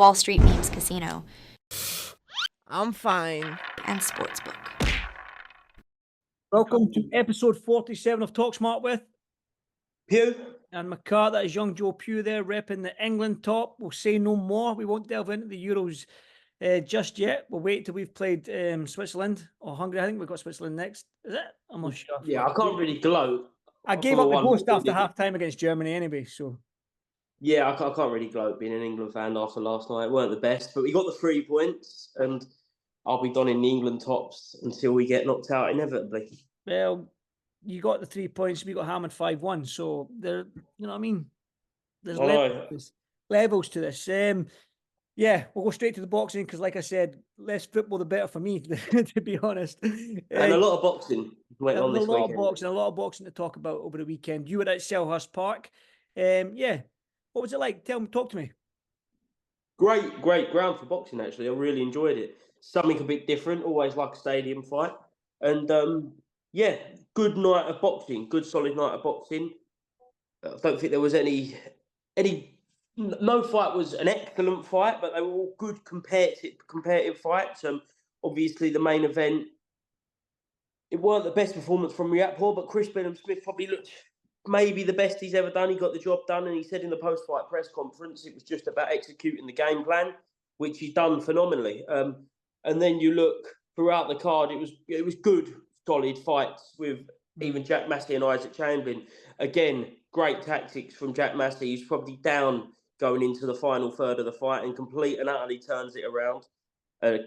Wall Street Memes Casino, I'm fine. and Sportsbook. Welcome to episode 47 of Talk Smart with Pugh. and McCart. That is young Joe Pugh there, repping the England top. We'll say no more. We won't delve into the Euros just yet. We'll wait till we've played Switzerland or Hungary. I think we've got Switzerland next. Is it? I'm not sure. Yeah, I can't really gloat. I gave up the ghost after half time against Germany anyway, so. Yeah, I can't really gloat being an England fan after last night. It weren't the best, but we got the 3 points, and I'll be donning the England tops until we get knocked out inevitably. Well, you got the 3 points. We got hammered 5-1, so there. You know what I mean? There's levels to this. Yeah, we'll go straight to the boxing because, like I said, less football the better for me, to be honest. And a lot of boxing went on this weekend. A lot of boxing to talk about over the weekend. You were at Selhurst Park. Yeah. What was it like? Talk to me. Great ground for boxing, actually. I really enjoyed it. Something a bit different, always like a stadium fight. And, yeah, good night of boxing, good solid night of boxing. I don't think there was no fight was an excellent fight, but they were all good competitive fights. Obviously, the main event, it weren't the best performance from Riakporhe, but Chris Smith probably looked maybe the best he's ever done. He got the job done, and he said in the post-fight press conference it was just about executing the game plan, which he's done phenomenally. And then you look throughout the card, it was good, solid fights with even Jack Massey and Isaac Chamberlain. Again, great tactics from Jack Massey. He's probably down going into the final third of the fight and complete and utterly turns it around.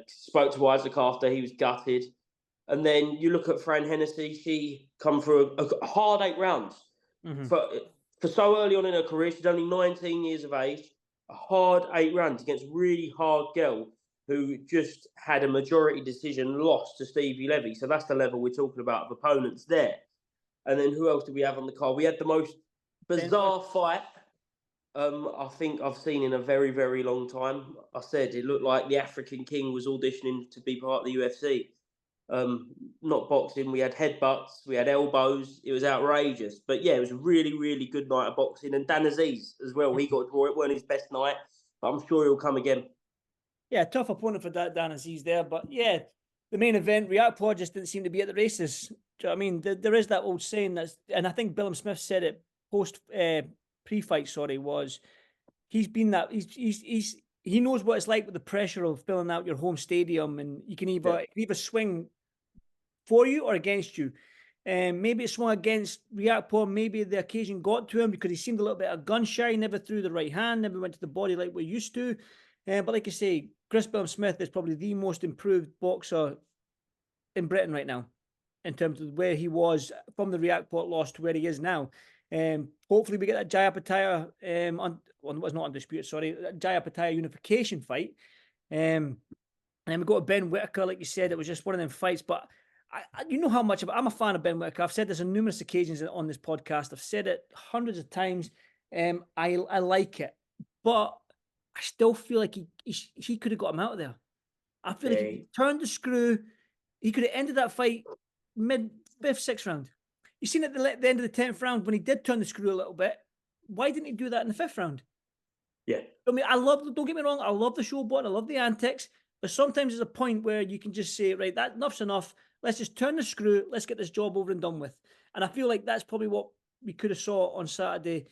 Spoke to Isaac after, he was gutted. And then you look at Fran Hennessy, she come through a hard 8 rounds. Mm-hmm. For so early on in her career, she's only 19 years of age, a hard 8 rounds against a really hard girl who just had a majority decision loss to Stevie Levy. So that's the level we're talking about of opponents there. And then who else do we have on the card? We had the most bizarre fight I think I've seen in a very, very long time. I said it looked like the African King was auditioning to be part of the UFC. Not boxing. We had headbutts, we had elbows. It was outrageous. But yeah, it was a really, really good night of boxing. And Dan Aziz as well. He got a draw. It weren't his best night, but I'm sure he'll come again. Yeah, tough opponent for Dan Aziz there. But yeah, the main event, Riakporhe just didn't seem to be at the races. Do you know what I mean? There is that old saying and I think Billum Smith said it pre-fight, was he's been that he knows what it's like with the pressure of filling out your home stadium, and you can either swing for you or against you. Maybe it swung against Riakporhe. Maybe the occasion got to him because he seemed a little bit of gun shy. Never threw the right hand. Never went to the body like we're used to. But like I say, Chris Billum Smith is probably the most improved boxer in Britain right now, in terms of where he was from the Riakporhe loss to where he is now. Hopefully we get that Jaya Pattaya was not undisputed, Jaya Pattaya unification fight. And then we got to Ben Whittaker, like you said, it was just one of them fights. But you know how much I'm a fan of Ben Whittaker. I've said this on numerous occasions on this podcast. I've said it hundreds of times. I like it, but I still feel like he could have got him out of there. I feel like he turned the screw. He could have ended that fight mid 5th, 6th round. You seen at the end of the 10th round when he did turn the screw a little bit. Why didn't he do that in the 5th round? Yeah. I mean, don't get me wrong, I love the showboat, I love the antics, but sometimes there's a point where you can just say, right, that enough's enough. Let's just turn the screw. Let's get this job over and done with. And I feel like that's probably what we could have saw on Saturday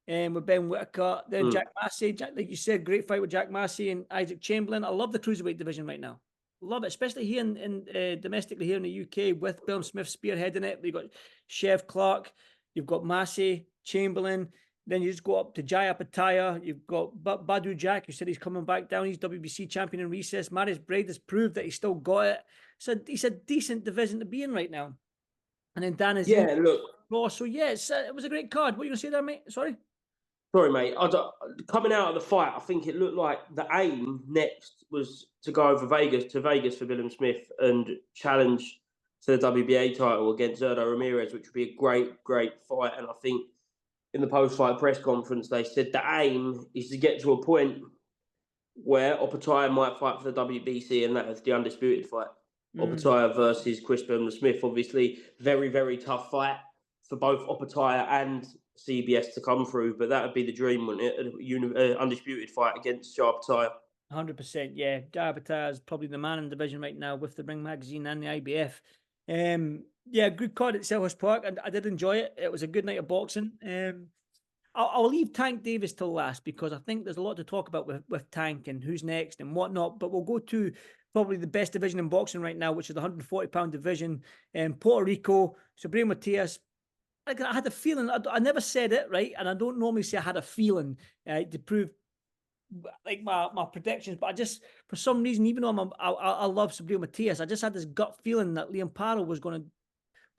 with Ben Whittaker. Then Jack Massey, like you said, great fight with Jack Massey and Isaac Chamberlain. I love the cruiserweight division right now. Love it, especially here in domestically here in the UK with Billum Smith spearheading it. We've got Chef Clark, you've got Massey, Chamberlain. Then you just go up to Jaya Pattaya. You've got Badu Jack, who said he's coming back down. He's WBC champion in recess. Marius Braid has proved that he's still got it. So it's a decent division to be in right now. And then Dan is Raw. So yeah, it was a great card. What are you gonna say there, mate? Sorry, mate. Coming out of the fight, I think it looked like the aim next was to go over Vegas for Billum Smith and challenge to the WBA title against Zurdo Ramirez, which would be a great fight. And I think in the post-fight press conference, they said the aim is to get to a point where Opataya might fight for the WBC, and that is the undisputed fight. Opataya versus Chris Billum Smith. Obviously, very, very tough fight for both Opataya and CBS to come through, but that would be the dream, wouldn't it? Undisputed fight against Opataya. 100%. Yeah, Gervonta is probably the man in the division right now with the Ring Magazine and the IBF. Yeah, good card at Selhurst Park, and I did enjoy it. It was a good night of boxing. I'll leave Tank Davis till last because I think there's a lot to talk about with Tank and who's next and whatnot. But we'll go to probably the best division in boxing right now, which is the 140-pound division. Puerto Rico, Subriel Matias. I had a feeling. I never said it, right? And I don't normally say I had a feeling to prove like my predictions, but I just, for some reason, even though I love Subriel Matias, I just had this gut feeling that Liam Paro was going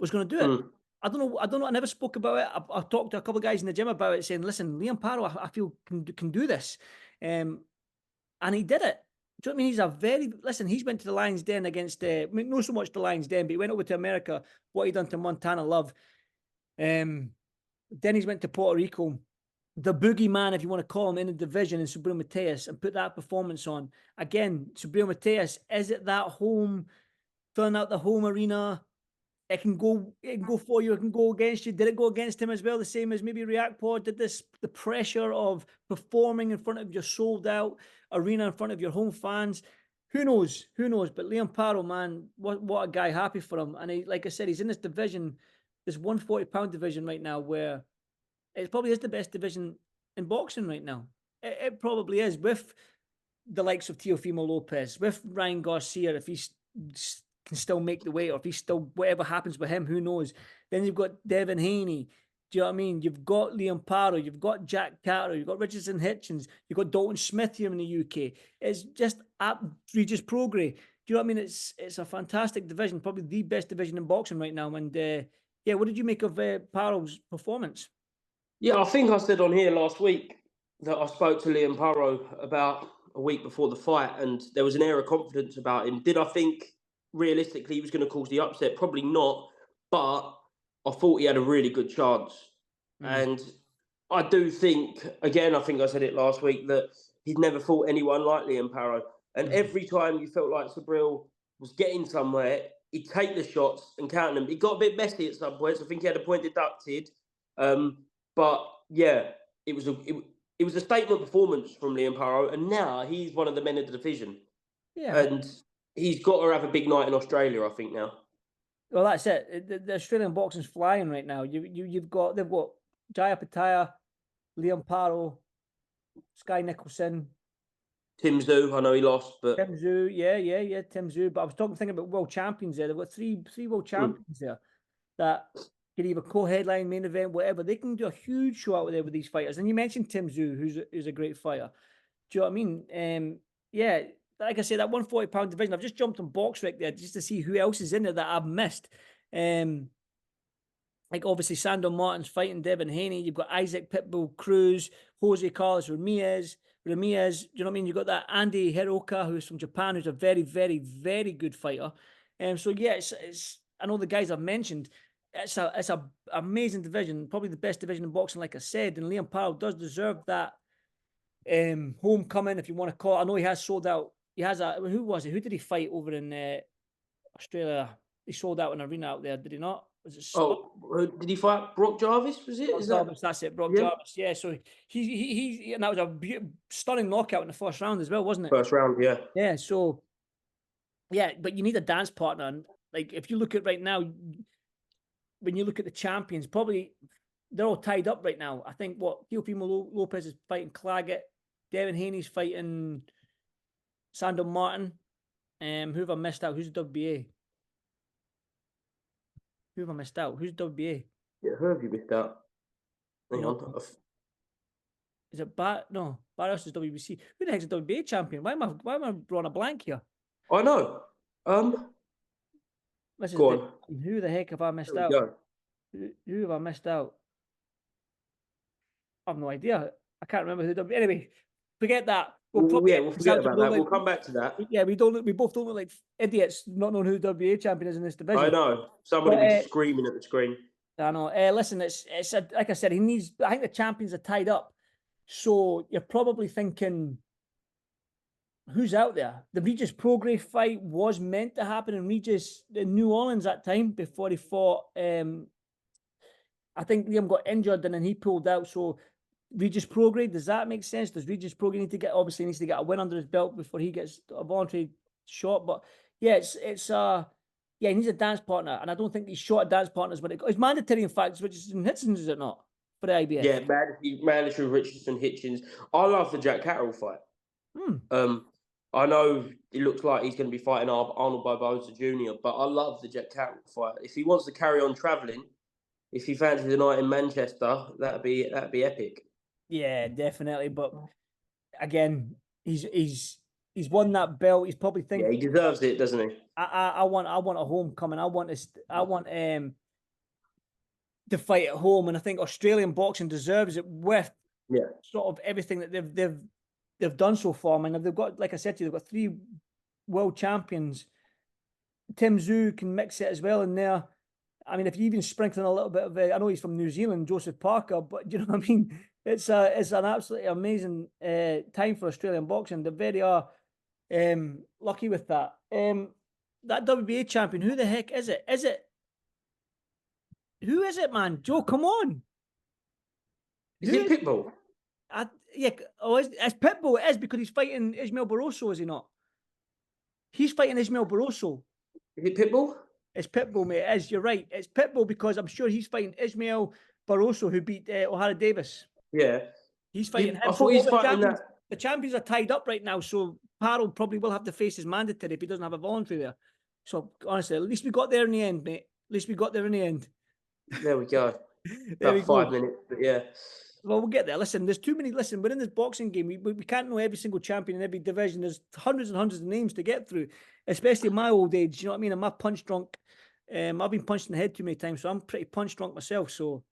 to do it. I don't know. I never spoke about it. I talked to a couple of guys in the gym about it, saying, "Listen, Liam Paro, I feel can do this," and he did it. Do you know what I mean? He's a listen. He's went to the Lions Den against, not so much the Lions Den, but he went over to America. What he done to Montana Love. Then he's went to Puerto Rico. The boogeyman, if you want to call him, in the division, in Subriel Matias, and put that performance on. Again, Subriel Matias, is it that home, filling out the home arena? It can go for you, it can go against you. Did it go against him as well? The same as maybe ReactPod did this, the pressure of performing in front of your sold out arena, in front of your home fans. Who knows? Who knows? But Liam Paro, man, what a guy, happy for him. And he, like I said, he's in this division, this 140-pound division right now, where it probably is the best division in boxing right now. It probably is, with the likes of Teofimo Lopez, with Ryan Garcia, if he can still make the weight, or if he's still, whatever happens with him, who knows. Then you've got Devin Haney. Do you know what I mean? You've got Liam Paro, you've got Jack Carter, you've got Richardson Hitchens, you've got Dalton Smith here in the UK. It's just outrageous progress. Do you know what I mean? It's a fantastic division, probably the best division in boxing right now. And yeah, what did you make of Paro's performance? Yeah, I think I said on here last week that I spoke to Liam Paro about a week before the fight, and there was an air of confidence about him. Did I think realistically he was going to cause the upset? Probably not, but I thought he had a really good chance. And I do think, again, I think I said it last week, that he'd never fought anyone like Liam Paro. And every time you felt like Subriel was getting somewhere, he'd take the shots and count them. He got a bit messy at some points. I think he had a point deducted. But yeah, it was a statement performance from Liam Paro, and now he's one of the men of the division. Yeah, and he's got to have a big night in Australia, I think, now. Well, that's it. The Australian boxing's flying right now. They've got Jaya Pataya, Liam Paro, Sky Nicholson, Tim Tszyu. I know he lost, but Tim Tszyu, yeah, Tim Tszyu. But I was thinking about world champions there. They've got three world champions there that could either co-headline, main event, whatever. They can do a huge show out there with these fighters. And you mentioned Tim Tszyu, who's a great fighter. Do you know what I mean? Yeah, like I said, that 140-pound division, I've just jumped on BoxRec there just to see who else is in there that I've missed. Like obviously Sandor Martin's fighting Devin Haney. You've got Isaac Pitbull Cruz, Jose Carlos Ramirez. Do you know what I mean? You've got that Andy Hiroka, who's from Japan, who's a very, very, very good fighter. So yeah, it's I know the guys I've mentioned. It's a amazing division, probably the best division in boxing, like I said. And Liam Paro does deserve that homecoming, if you want to call it. I know he has sold out. He has who was it? Who did he fight over in Australia? He sold out an arena out there, did he not? Was it did he fight Brock Jarvis? Was it? Jarvis, that's it, Brock Jarvis. Yeah, so he and that was a stunning knockout in the first round as well, wasn't it? First round, yeah. Yeah, so yeah, but you need a dance partner, and like if you look at right now, when you look at the champions, probably they're all tied up right now. I think Teofimo Lopez is fighting Claggett, Devin Haney's fighting Sandor Martin. Who have I missed out? Who's the WBA? Who have I missed out? Who's WBA? Yeah, who have you missed out? Hang on. Is it No, Barrios is WBC. Who the heck's the WBA champion? Why am I drawing a blank here? I know. Go on. Who the heck have I missed out? Who have I missed out? I have no idea. I can't remember who. Anyway, forget that. We'll forget about that. We'll come back to that. Yeah, we both don't look like idiots not knowing who the WBA champion is in this division. I know. Somebody will be screaming at the screen. I know. Listen, it's like I said, I think the champions are tied up. So you're probably thinking, who's out there? The Regis Prograis fight was meant to happen in New Orleans that time before he fought. I think Liam got injured and then he pulled out. So Regis Prograde, does that make sense? Does Regis Prograde need to get, obviously needs to get a win under his belt before he gets a voluntary shot? But yeah, yeah, he needs a dance partner, and I don't think he's short of dance partners when it's mandatory. In fact, Richardson Hitchens, is it not, for the IBF? Yeah, mandatory Richardson Hitchens. I love the Jack Carroll fight. I know it looks like he's going to be fighting Arnold Barboza Jr., but I love the Jack Carroll fight. If he wants to carry on travelling, if he fancies a night in Manchester, that'd be epic. Yeah, definitely. But again, he's won that belt. He's probably thinking, yeah, he deserves it, doesn't he? I want a homecoming. I want to fight at home, and I think Australian boxing deserves it with sort of everything that they've done so far. I mean, they've got, like I said to you, they've got 3 world champions. Tim Tszyu can mix it as well in there. I mean, if you even sprinkle in a little bit of, I know he's from New Zealand, Joseph Parker, but you know what I mean? It's an absolutely amazing time for Australian boxing. They very are lucky with that. That WBA champion, who the heck is it? Who is it, man? Joe, come on. Is it Pitbull? Yeah. Oh, it's Pitbull. It is, because he's fighting Ismael Barroso, is he not? He's fighting Ismael Barroso. Is it Pitbull? It's Pitbull, mate. It is. You're right. It's Pitbull, because I'm sure he's fighting Ismael Barroso, who beat O'Hara Davis. Yeah. He's fighting him. I thought he's fighting that. The champions are tied up right now, so Paro probably will have to face his mandatory if he doesn't have a voluntary there. So honestly, at least we got there in the end, mate. At least we got there in the end. There we go. About 5 minutes, but yeah. Well, we'll get there. Listen, there's too many. Listen, we're in this boxing game. We can't know every single champion in every division. There's hundreds and hundreds of names to get through, especially in my old age. You know what I mean? I'm punch drunk. I've been punched in the head too many times, so I'm pretty punch drunk myself. So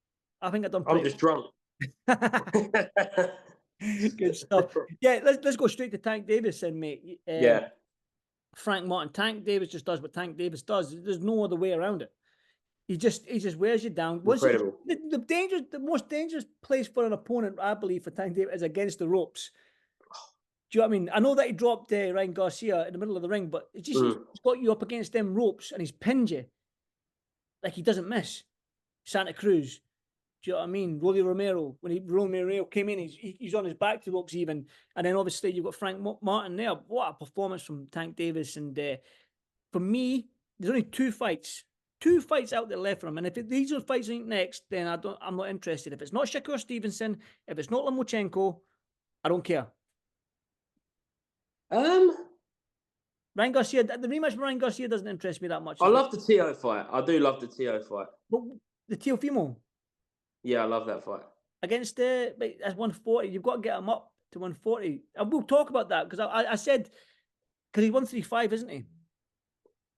I think I've done pretty. I'm just drunk. Good stuff. Yeah, let's go straight to Tank Davis then, mate. Yeah. Frank Martin. Tank Davis just does what Tank Davis does. There's no other way around it. He just wears you down. Incredible. The most dangerous place for an opponent, I believe, for Tank Davis is against the ropes. Do you know what I mean? I know that he dropped Ryan Garcia in the middle of the ring, but it's just he's got you up against them ropes and he's pinned you like he doesn't miss. Santa Cruz. Do you know what I mean? Rolly Romero, when Romero came in, he's on his back to ropes even. And then obviously you've got Frank Martin there. What a performance from Tank Davis. And for me, there's only 2 fights out there left for him. And if these are fights ain't next, then I'm not interested. If it's not Shakur Stevenson, if it's not Lomachenko, I don't care. Ryan Garcia, the rematch with Ryan Garcia doesn't interest me that much. I love the Teo fight. I do love the Teo fight. But the Teofimo. Yeah, I love that fight. Against that's 140. You've got to get him up to 140. And we'll talk about that, because I said, because he's 135, isn't he?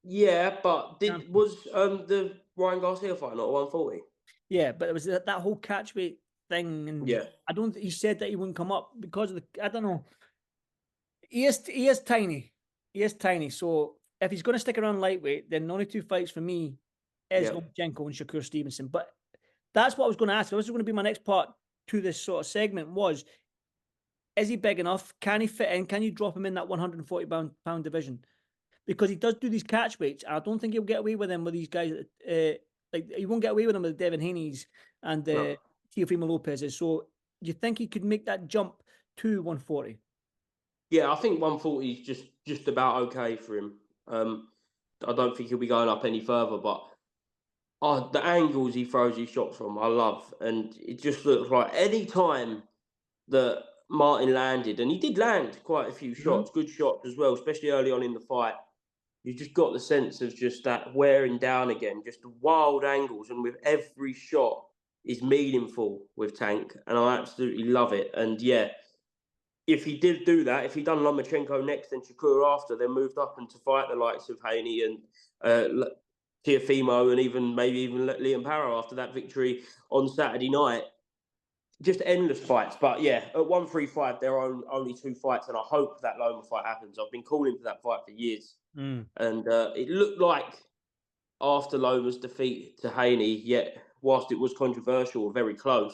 Yeah, but was the Ryan Garcia fight not 140? Yeah, but it was that whole catchweight thing, and yeah, he said that he wouldn't come up because of I don't know. He is tiny. He is tiny. So if he's going to stick around lightweight, then the only 2 fights for me is Lomachenko and Shakur Stevenson. But that's what I was going to ask. This is going to be my next part to this sort of segment was, is he big enough? Can he fit in? Can you drop him in that 140-pound division? Because he does do these catch weights, and I don't think he'll get away with them with these guys. Like he won't get away with them with Devin Haney's and Teofimo Lopez's. So do you think he could make that jump to 140? Yeah, I think 140 is just about okay for him. I don't think he'll be going up any further, but the angles he throws his shots from, I love. And it just looks like any time that Martin landed, and he did land quite a few shots, good shots as well, especially early on in the fight, you just got the sense of just that wearing down again, just the wild angles. And with every shot is meaningful with Tank. And I absolutely love it. And yeah, if he did do that, if he'd done Lomachenko next and Shakur after, then moved up and to fight the likes of Haney and Teofimo and maybe even Liam Paro after that victory on Saturday night, just endless fights. But yeah, at 135, there are only 2 fights, and I hope that Loma fight happens. I've been calling for that fight for years. And it looked like after Loma's defeat to Haney, yet whilst it was controversial, very close,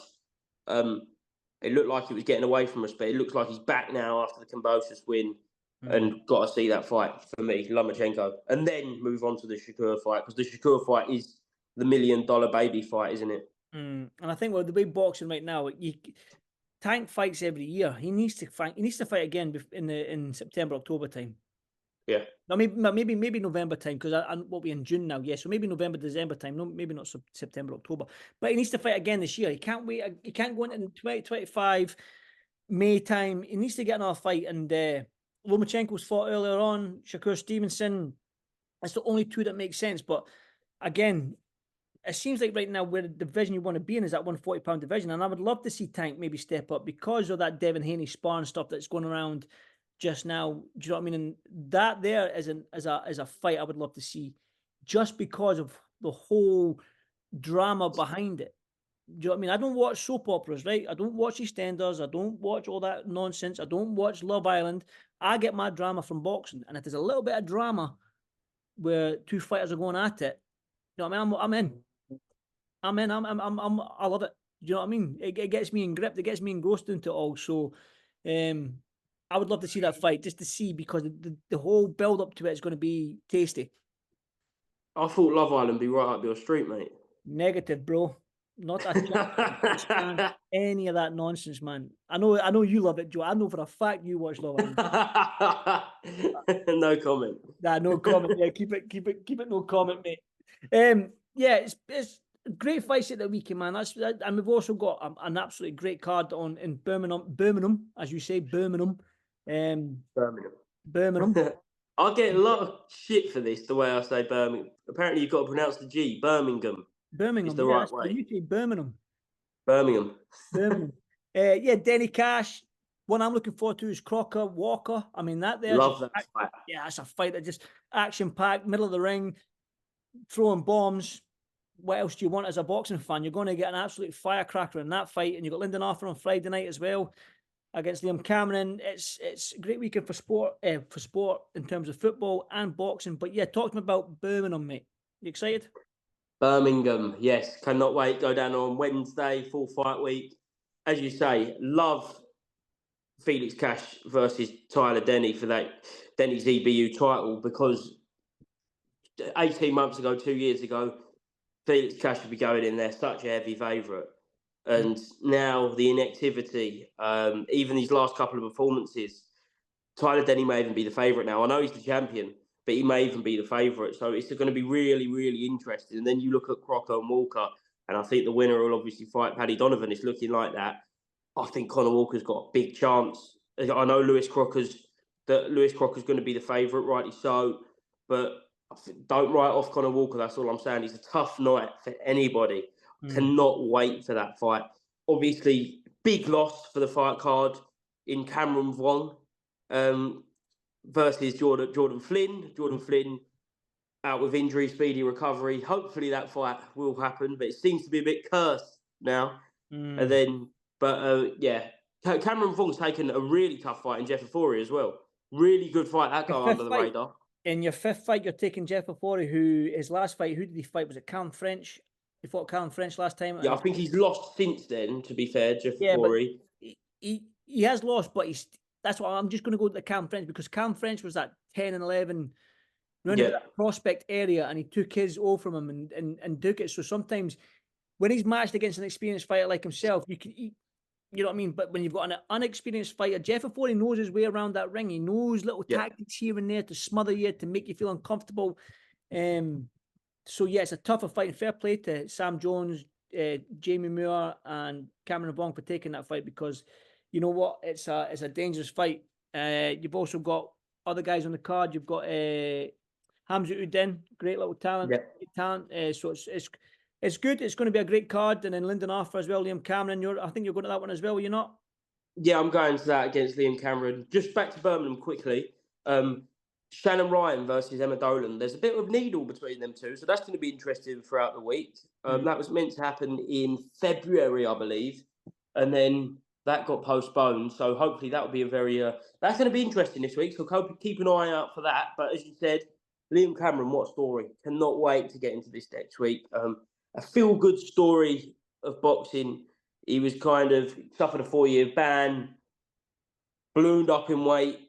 it looked like he was getting away from us, but it looks like he's back now after the Kambosos win, and got to see that fight for me, Lomachenko, and then move on to the Shakur fight, because the Shakur fight is the $1 million baby fight, isn't it? And I think the way boxing right now, Tank fights every year. He needs to fight. He needs to fight again in September, October time. Yeah. No, maybe November time, because what we in June now. Yeah, so maybe November, December time. No, maybe not September, October. But he needs to fight again this year. He can't wait. He can't go into 2025 May time. He needs to get another fight. And Lomachenko's fought earlier on. Shakur Stevenson. That's the only two that make sense. But again, it seems like right now where the division you want to be in is that 140-pound division. And I would love to see Tank maybe step up because of that Devin Haney sparring stuff that's going around just now. Do you know what I mean? And that there is a fight I would love to see, just because of the whole drama behind it. Do you know what I mean? I don't watch soap operas, right? I don't watch EastEnders. I don't watch all that nonsense. I don't watch Love Island. I get my drama from boxing. And if there's a little bit of drama where two fighters are going at it, you know what I mean? I'm in. I love it. Do you know what I mean? It gets me gripped. It gets me engrossed into it all. So, I would love to see that fight, just to see, because the whole build up to it is going to be tasty. I thought Love Island be right up your street, mate. Negative, bro. Not a chance. Stand any of that nonsense, man. I know you love it, Joe. I know for a fact you watch Love Island. No comment. Nah, no comment. Yeah, keep it. No comment, mate. Yeah, it's great fights at the weekend, man. And we've also got an absolutely great card on in Birmingham, as you say, Birmingham. Birmingham. I get a lot of shit for this, the way I say Birmingham. Apparently, you've got to pronounce the G. Birmingham. Birmingham. Is the right way. You say Birmingham. Birmingham. Yeah, Denny Cash. One I'm looking forward to is Crocker Walker. I mean, love that fight. Yeah, that's a fight that just action packed, middle of the ring, throwing bombs. What else do you want as a boxing fan? You're going to get an absolute firecracker in that fight, and you've got Lyndon Arthur on Friday night as well against Liam Cameron. It's a great weekend for sport in terms of football and boxing. But yeah, talk to me about Birmingham, mate. You excited? Birmingham, yes, cannot wait. Go down on Wednesday, full fight week. As you say, love Felix Cash versus Tyler Denny for that Denny's EBU title, because 18 months ago, 2 years ago, Felix Cash would be going in there, such a heavy favourite. And now the inactivity, even these last couple of performances, Tyler Denny may even be the favourite now. I know he's the champion, but he may even be the favourite. So it's going to be really, really interesting. And then you look at Crocker and Walker, and I think the winner will obviously fight Paddy Donovan. It's looking like that. I think Conor Walker's got a big chance. I know Lewis Crocker's going to be the favourite, rightly so. But don't write off Conor Walker. That's all I'm saying. It's a tough night for anybody. Cannot wait for that fight. Obviously, big loss for the fight card in Cameron Vaughn versus Jordan Flynn. Jordan Flynn out with injury, speedy recovery. Hopefully that fight will happen, but it seems to be a bit cursed now. And then, Cameron Vaughn's taken a really tough fight in Jeff Ofori as well. Really good fight. That got under the radar. In your fifth fight, you're taking Jeff Ofori, who his last fight, who did he fight? Was it Callum French? He fought Callum French last time. Yeah, I think he's lost since then, to be fair, Jeff Ofori. He has lost, but that's why I'm just going to go to the Callum French, because Callum French was that 10 and 11 running that prospect area, and he took his O from him and took it. So sometimes when he's matched against an experienced fighter like himself, you know what I mean? But when you've got an unexperienced fighter, Jeff Ofori knows his way around that ring. He knows little tactics here and there to smother you, to make you feel uncomfortable. So yeah, it's a tougher fight. And fair play to Sam Jones, Jamie Moore, and Cameron Vaughn for taking that fight, because you know what? It's a dangerous fight. You've also got other guys on the card. You've got Hamza Udin, great little talent. So it's good. It's going to be a great card. And then Lyndon Arthur as well, Liam Cameron. I think you're going to that one as well, are you not? Yeah, I'm going to that against Liam Cameron. Just back to Birmingham quickly. Shannon Ryan versus Emma Dolan. There's a bit of needle between them two, so that's going to be interesting throughout the week. That was meant to happen in February, I believe, and then that got postponed. So hopefully that will be that's going to be interesting this week. So keep an eye out for that. But as you said, Liam Cameron, what a story! Cannot wait to get into this next week. A feel-good story of boxing. He was kind of suffered a 4-year ban, ballooned up in weight,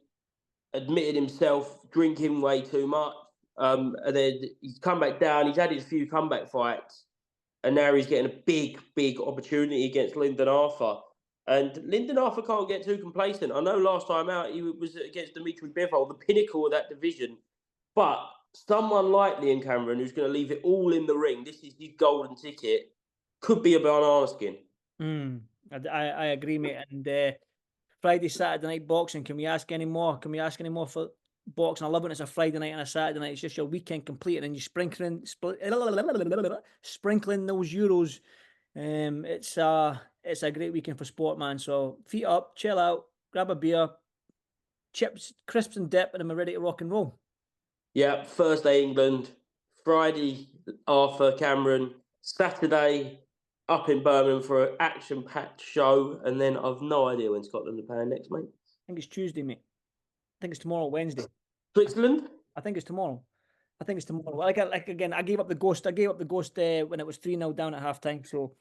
admitted himself drinking way too much, and then he's come back down. He's had his few comeback fights, and now he's getting a big opportunity against Lyndon Arthur. And Lyndon Arthur can't get too complacent. I know last time out he was against Dimitri Bivol, the pinnacle of that division. But someone like Liam Cameron, who's going to leave it all in the ring, this is his golden ticket, could be a banana skin. I agree, mate. And Friday, Saturday night boxing. Can we ask any more? Can we ask any more for boxing? I love when it's a Friday night and a Saturday night. It's just your weekend complete, and then you sprinkling those euros. It's a great weekend for sport, man. So feet up, chill out, grab a beer, chips, crisps and dip, and I'm ready to rock and roll. Yeah, Thursday England, Friday Arthur Cameron, Saturday up in Birmingham for an action-packed show, and then I've no idea when Scotland are playing next, mate. I think it's Tuesday, mate. I think it's tomorrow, Wednesday. Switzerland? I think it's tomorrow. Like again, I gave up the ghost. When it was 3-0 down at halftime. So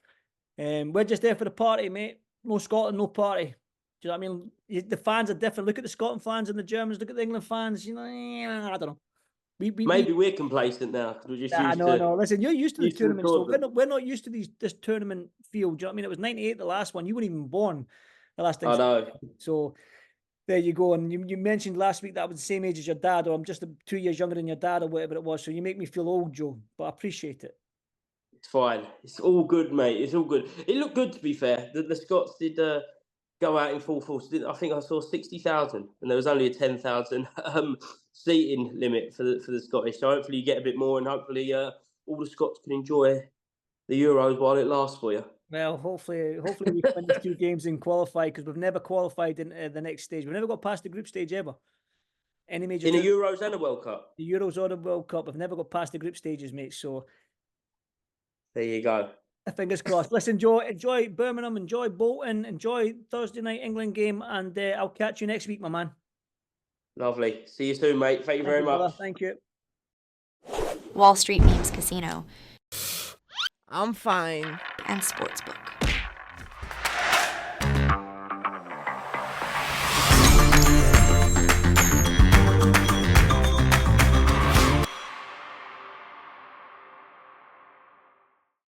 we're just there for the party, mate. No Scotland, no party. Do you know what I mean? The fans are different. Look at the Scotland fans and the Germans. Look at the England fans. You know, I don't know. Maybe we're complacent now because we're just used to. No. Listen, you're used to the tournament, so tournament. we're not used to this tournament feel. Do you know what I mean? It was 98 the last one. You weren't even born the last time. I know. So there you go. And you mentioned last week that I was the same age as your dad, or I'm just 2 years younger than your dad, or whatever it was. So you make me feel old, Joe, but I appreciate it. It's fine. It's all good, mate. It's all good. It looked good, to be fair. The Scots did go out in full force. I think I saw 60,000, and there was only a 10,000 seating limit for the Scottish. So hopefully you get a bit more, and hopefully all the Scots can enjoy the Euros while it lasts for you. Well, hopefully we can win these 2 games and qualify, because we've never qualified in the next stage. We've never got past the group stage ever. Any major in the Euros and a World Cup. The Euros or the World Cup. We've never got past the group stages, mate. So there you go. Fingers crossed. Listen, Joe, enjoy Birmingham, enjoy Bolton, enjoy Thursday night England game, and I'll catch you next week, my man. Lovely. See you soon, mate. Thank you very much. Brother. Thank you. Wall Street Memes Casino I'm fine. and Sportsbook.